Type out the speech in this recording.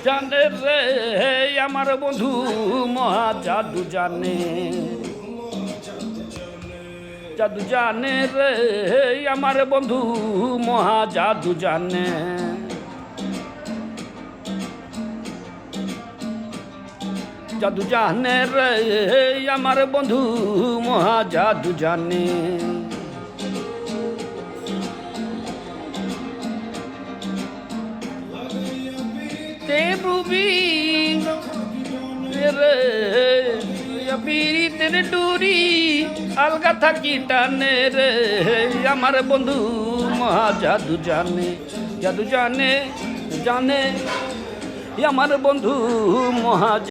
জানে রে আমার বন্ধু মহা জাদু জানে, জাদু জানে রে আমার বন্ধু মহা জাদু জানে। জাদু জানে রে আমার বন্ধু মহা জাদু জানে। পীড়িতের ডুরি আলগা থাকি টানে রে আমার বন্ধু মহা জাদু জানে, জাদু জানে জানে আমার বন্ধু মহা